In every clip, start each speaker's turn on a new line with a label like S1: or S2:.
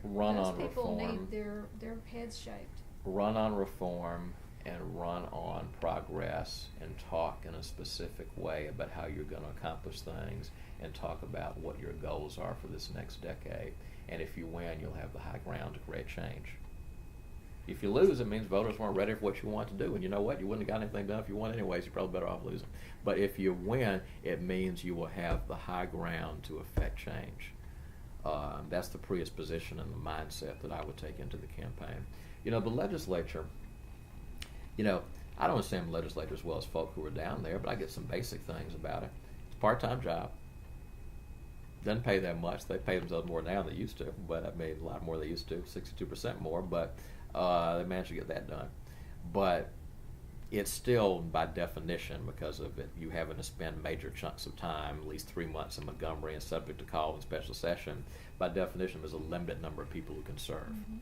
S1: run
S2: Those
S1: on
S2: people
S1: reform,
S2: need their heads shaped.
S1: run on reform, and run on progress, and talk in a specific way about how you're going to accomplish things, and talk about what your goals are for this next decade. And if you win, you'll have the high ground to create change. If you lose, it means voters weren't ready for what you want to do. And you know what? You wouldn't have got anything done if you won anyways. You're probably better off losing. But if you win, it means you will have the high ground to affect change. That's the predisposition and the mindset that I would take into the campaign. The legislature, you know, I don't understand the legislature as well as folk who are down there, but I get some basic things about it. It's a part-time job. Doesn't pay that much. They pay themselves more now than they used to, but I mean a lot more than they used to, 62% more, but they managed to get that done. But it's still, by definition, because of it, you having to spend major chunks of time, at least 3 months in Montgomery and subject to call and special session, by definition, there's a limited number of people who can serve.
S2: Mm-hmm.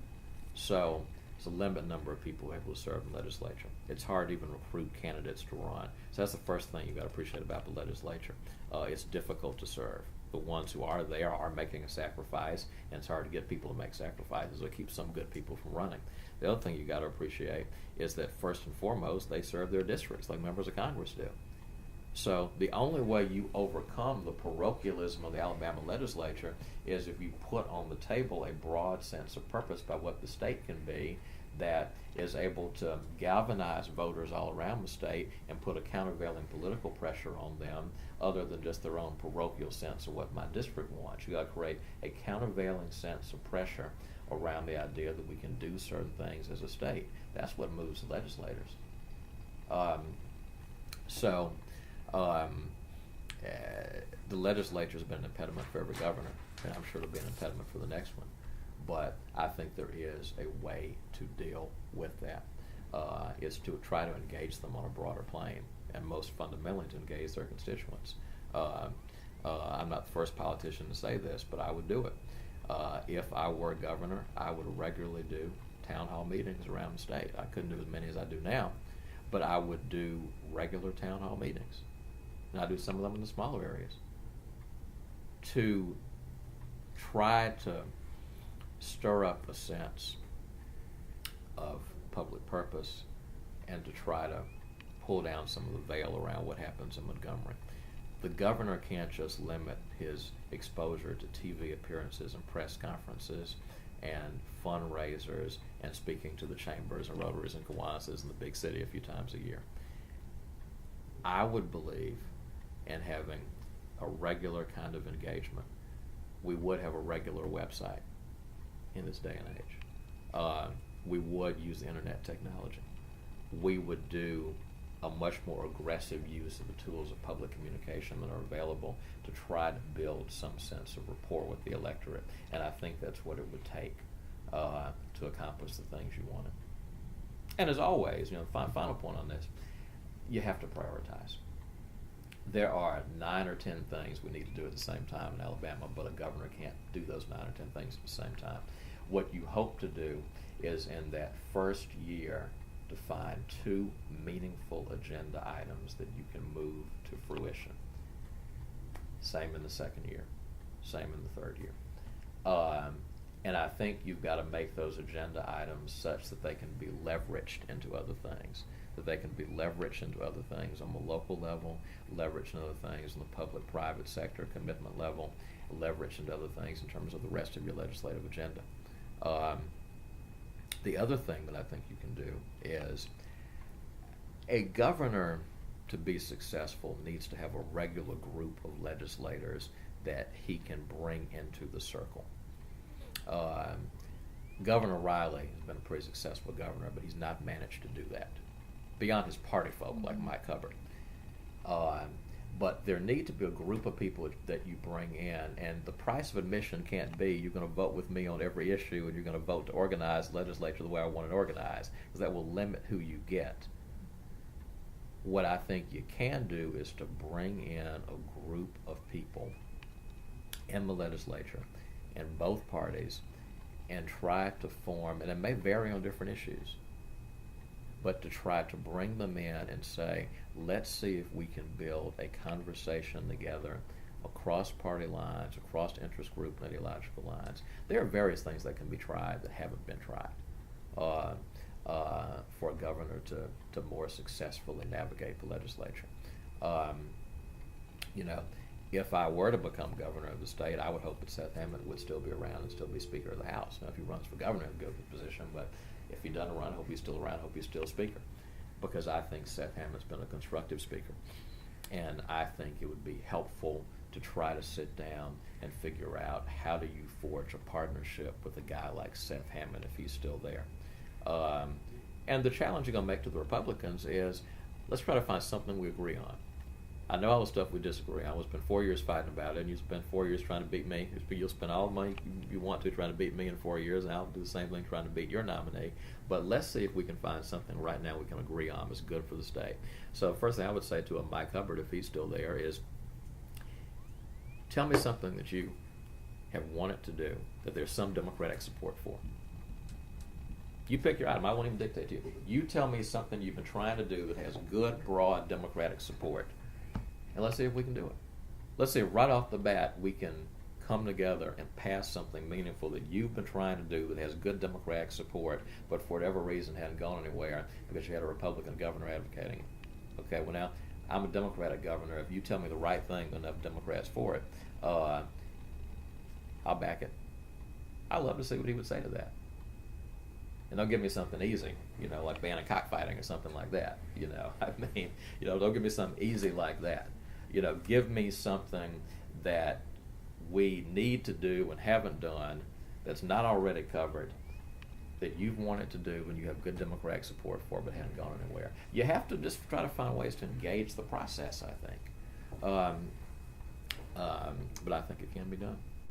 S1: So it's a limited number of people who are able to serve in the legislature. It's hard to even recruit candidates to run. So that's the first thing you've got to appreciate about the legislature. It's difficult to serve. The ones who are there are making a sacrifice, and it's hard to get people to make sacrifices. It keeps some good people from running. The other thing you got to appreciate is that first and foremost, they serve their districts like members of Congress do. So the only way you overcome the parochialism of the Alabama legislature is if you put on the table a broad sense of purpose by what the state can be that is able to galvanize voters all around the state and put a countervailing political pressure on them other than just their own parochial sense of what my district wants. You got to create a countervailing sense of pressure around the idea that we can do certain things as a state. That's what moves the legislators. So the legislature has been an impediment for every governor, and I'm sure it'll be an impediment for the next one. But I think there is a way to deal with that. Is to try to engage them on a broader plane, and most fundamentally to engage their constituents. I'm not the first politician to say this, but I would do it. If I were a governor, I would regularly do town hall meetings around the state. I couldn't do as many as I do now, but I would do regular town hall meetings. And I do some of them in the smaller areas to try to stir up a sense of public purpose and to try to pull down some of the veil around what happens in Montgomery. The governor can't just limit his exposure to TV appearances and press conferences and fundraisers and speaking to the chambers and Rotaries and Kiwanis in the big city a few times a year. I would believe in having a regular kind of engagement. We would have a regular website in this day and age. We would use the internet technology. We would do a much more aggressive use of the tools of public communication that are available to try to build some sense of rapport with the electorate. And I think that's what it would take to accomplish the things you wanted. And as always, final point on this, you have to prioritize. There are 9 or 10 things we need to do at the same time in Alabama, but a governor can't do those 9 or 10 things at the same time. What you hope to do is in that first year define 2 meaningful agenda items that you can move to fruition. Same in the second year, same in the third year. And I think you've got to make those agenda items such that they can be leveraged into other things. That they can be leveraged into other things on the local level, leveraged into other things on the public-private sector commitment level, leveraged into other things in terms of the rest of your legislative agenda. The other thing that I think you can do is a governor, to be successful, needs to have a regular group of legislators that he can bring into the circle. Governor Riley has been a pretty successful governor, but he's not managed to do that beyond his party folk like Mike Hubbard. But there need to be a group of people that you bring in, and the price of admission can't be you're going to vote with me on every issue and you're going to vote to organize the legislature the way I want it organized, because that will limit who you get. What I think you can do is to bring in a group of people in the legislature in both parties and try to form, and it may vary on different issues, but to try to bring them in and say, let's see if we can build a conversation together across party lines, across interest group and ideological lines. There are various things that can be tried that haven't been tried for a governor to more successfully navigate the legislature. You know, if I were to become governor of the state, I would hope that Seth Hammond would still be around and still be Speaker of the House. Now, if he runs for governor, he'll go to the position, but if he doesn't run, I hope he's still around, I hope he's still Speaker, because I think Seth Hammond's been a constructive Speaker. And I think it would be helpful to try to sit down and figure out how do you forge a partnership with a guy like Seth Hammond if he's still there. And the challenge you're going to make to the Republicans is, let's try to find something we agree on. I know all the stuff we disagree on. We'll spend 4 years fighting about it, and you spend 4 years trying to beat me. You'll spend all the money you want to trying to beat me in 4 years, and I'll do the same thing trying to beat your nominee. But let's see if we can find something right now we can agree on that's good for the state. So first thing I would say to a Mike Hubbard, if he's still there, is tell me something that you have wanted to do that there's some Democratic support for. You pick your item. I won't even dictate to you. You tell me something you've been trying to do that has good, broad Democratic support, and let's see if we can do it. Let's see right off the bat we can come together and pass something meaningful that you've been trying to do that has good Democratic support, but for whatever reason hadn't gone anywhere because you had a Republican governor advocating it. Okay, well now, I'm a Democratic governor. If you tell me the right thing, enough Democrats for it, I'll back it. I'd love to see what he would say to that. And don't give me something easy, you know, like banning cockfighting or something like that, you know. I mean, you know, don't give me something easy like that. You know, give me something that we need to do and haven't done that's not already covered, that you've wanted to do and you have good Democratic support for but haven't gone anywhere. You have to just try to find ways to engage the process, I think. But I think it can be done.